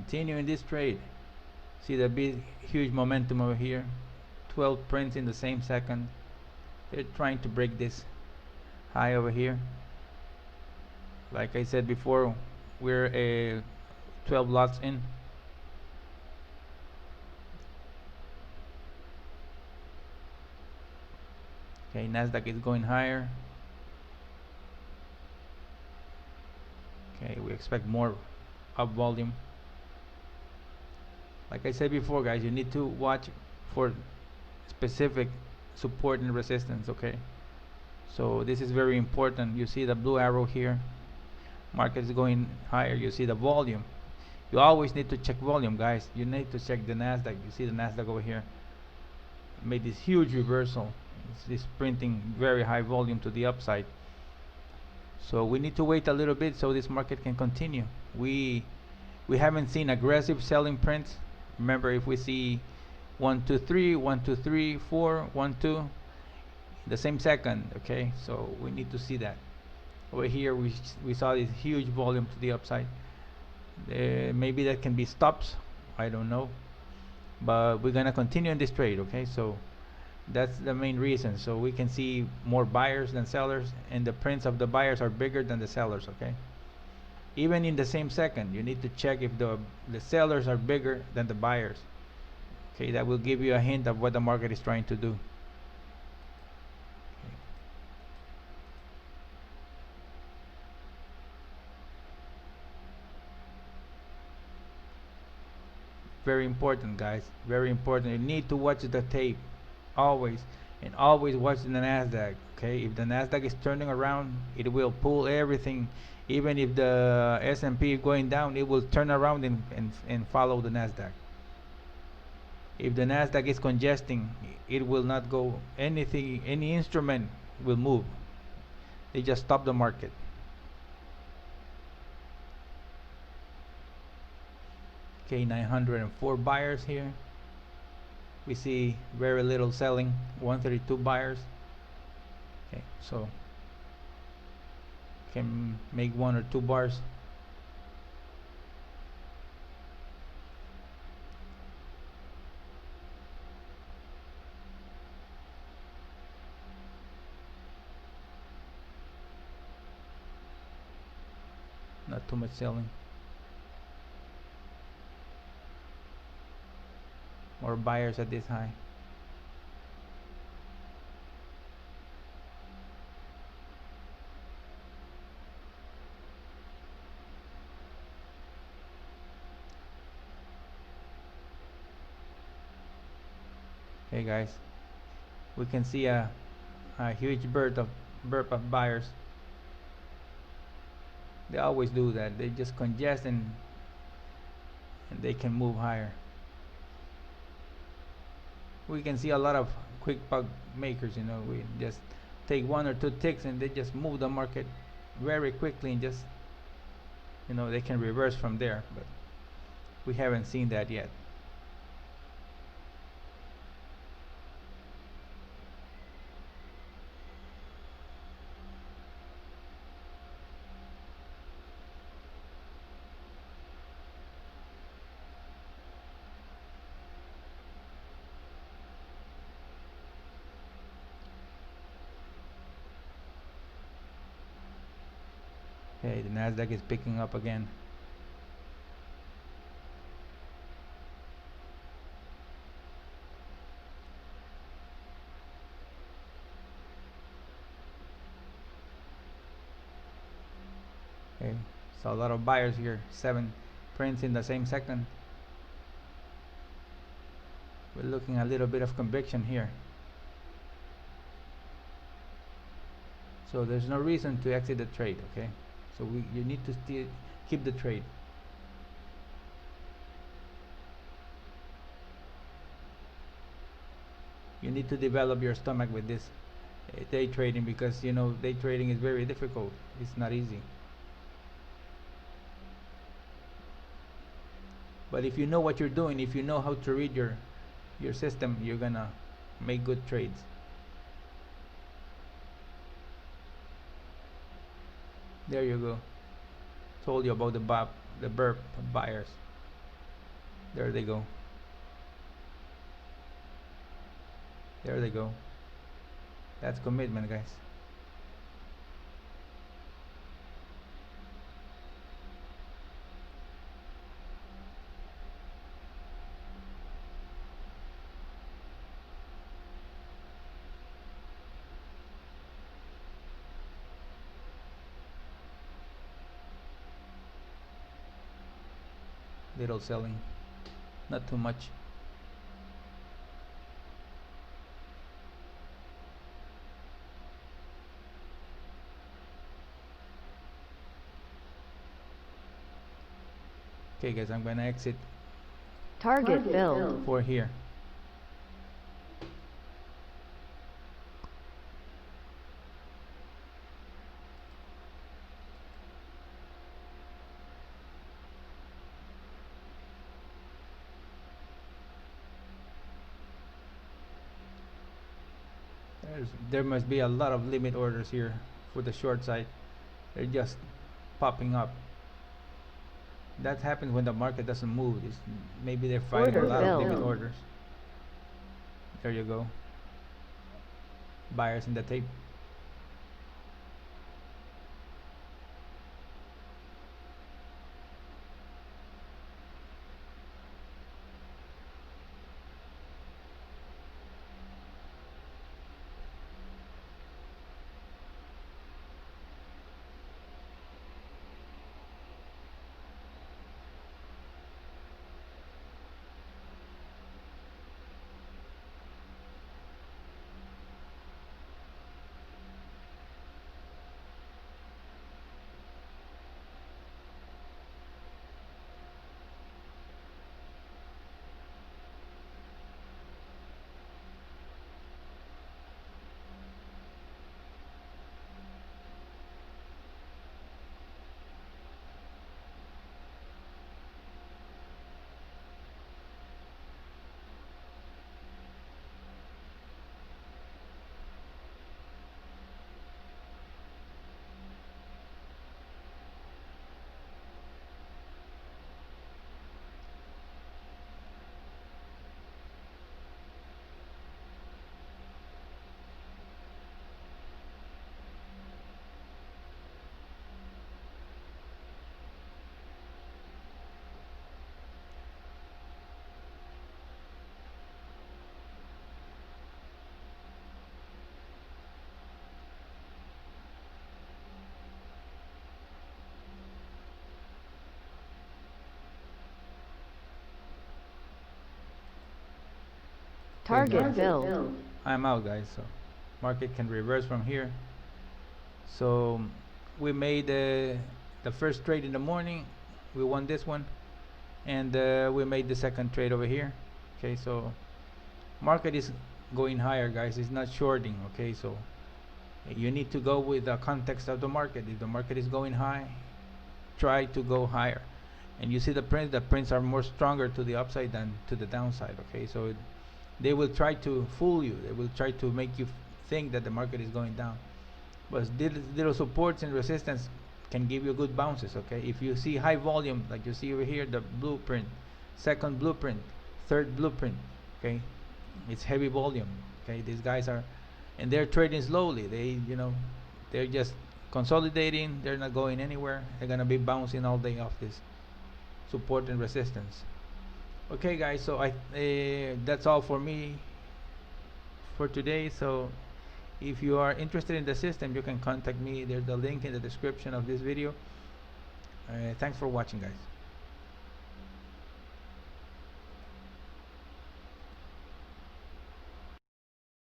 continuing this trade. See the big huge momentum over here, 12 prints in the same second. They're trying to break this high over here. Like I said before, we're a 12 lots in. Okay, Nasdaq is going higher. Okay, we expect more up volume. Like I said before, guys, you need to watch for specific support and resistance. Okay, so this is very important. You see the blue arrow here, market is going higher. You see the volume. You always need to check volume, guys. You need to check the Nasdaq. You see the Nasdaq over here made this huge reversal. It's printing very high volume to the upside. So we need to wait a little bit so this market can continue. We haven't seen aggressive selling prints. Remember, if we see 1 2 3 1 2 3 4 1 2 the same second, okay, so we need to see that. Over here we saw this huge volume to the upside. Maybe that can be stops, I don't know, but we're gonna continue in this trade. Okay, so that's the main reason. So we can see more buyers than sellers, and the prints of the buyers are bigger than the sellers. Okay, even in the same second, you need to check if the sellers are bigger than the buyers. Okay, that will give you a hint of what the market is trying to do. Very important, guys, very important. You need to watch the tape always, and always watch the Nasdaq. Okay, if the Nasdaq is turning around, it will pull everything. Even if the S&P is going down, it will turn around and follow the Nasdaq. If the Nasdaq is congesting, it will not go. Anything, any instrument will move. They just stop the market. Okay, 904 buyers here. We see very little selling, 132 buyers. Okay, so can make 1 or 2 bars. Not too much selling. More buyers at this high. Hey guys, we can see a huge burp of buyers. They always do that. They just congest and they can move higher. We can see a lot of quick buck makers. You know, we just take 1 or 2 ticks and they just move the market very quickly, and just, you know, they can reverse from there. But we haven't seen that yet. Okay, the Nasdaq is picking up again. Okay, so a lot of buyers here. 7 prints in the same second. We're looking at a little bit of conviction here. So there's no reason to exit the trade. Okay, so you need to still keep the trade. You need to develop your stomach with this day trading, because you know day trading is very difficult. It's not easy. But if you know what you're doing, if you know how to read your system, you're gonna make good trades. There you go. Told you about the burp buyers. There they go. There they go. That's commitment, guys. Little selling, not too much. Okay guys, I'm gonna exit Target filled. for here. There must be a lot of limit orders here for the short side. They're just popping up. That happens when the market doesn't move. Maybe they're fighting Order a lot of limit filled. orders. There you go. Buyers in the tape. Target filled. I'm out, guys. So market can reverse from here. So we made the first trade in the morning. We won this one, and we made the second trade over here. Okay, so market is going higher, guys. It's not shorting. Okay, so you need to go with the context of the market. If the market is going high, try to go higher. And you see the prints are more stronger to the upside than to the downside. Okay, so they will try to fool you. They will try to make you think that the market is going down, but little supports and resistance can give you good bounces. Okay, if you see high volume like you see over here, the blueprint, second blueprint, third blueprint, okay, it's heavy volume. Okay, these guys are, and they're trading slowly. They're just consolidating. They're not going anywhere. They're gonna be bouncing all day off this support and resistance. Okay guys, so that's all for me for today. So if you are interested in the system, you can contact me. There's the link in the description of this video. Thanks for watching, guys.